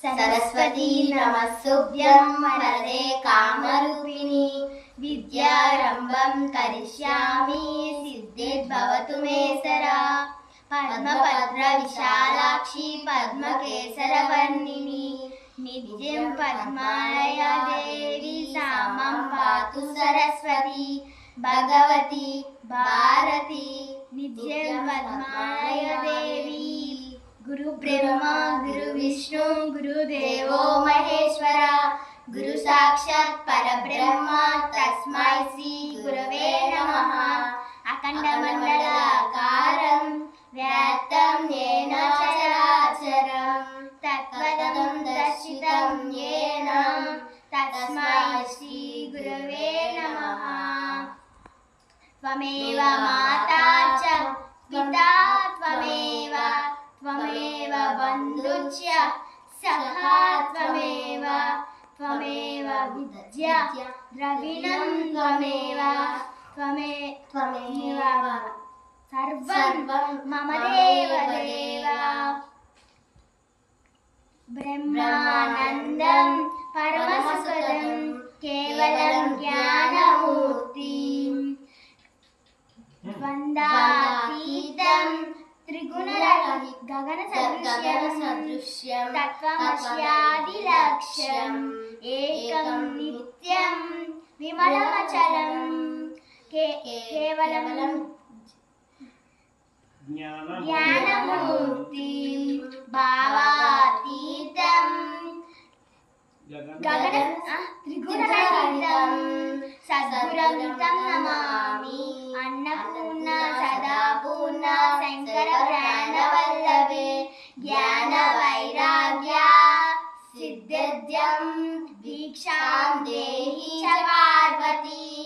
सरस्वती नमस्तुभ्यं वरदे कामरूपिणी विद्यारम्भं करिष्यामि सिद्धिर्भवतु मे सदा पद्मपत्र विशालाक्षी पद्मकेसरवर्णिनी नित्यं पद्मालया देवी सामं पातु सरस्वती भगवती भारती नित्यं पद्मालया देवी गुरु ब्रह्मा गुरु विष्णु गुरुदेवो महेश्वरा गुरु साक्षात् परब्रह्म तस्मै श्री गुरवे नमः अखण्डमण्डलाकारं व्याप्तं येन चराचरं तत्पदं दर्शितं येन तस्मै श्री गुरवे नमः त्वमेव माता च पिता त्वमेव त्वमेव बन्धुश्च सखा त्वमेव त्वमेव विद्या द्रविणं त्वमेव त्वमेव सर्वं मम देव देव ब्रह्मानन्दं परमसुखदं केवलं ज्ञानमूर्तिं द्वन्द्वातीतं त्रिगुणरहितं गगनसदृश्यं तत्त्वमस्यादिलक्ष्यम् एकं नित्यं विमलमचलं केवलं ज्ञानमूर्तिं भावातीतं त्रिगुणरहितं सद्गुरुं तं नमामि अन्नपूर्णा सदा पूर्णा शंकर प्राणवल्लभे ज्ञान वैराग्य सिद्ध्यं दीक्षां देहि च पार्वती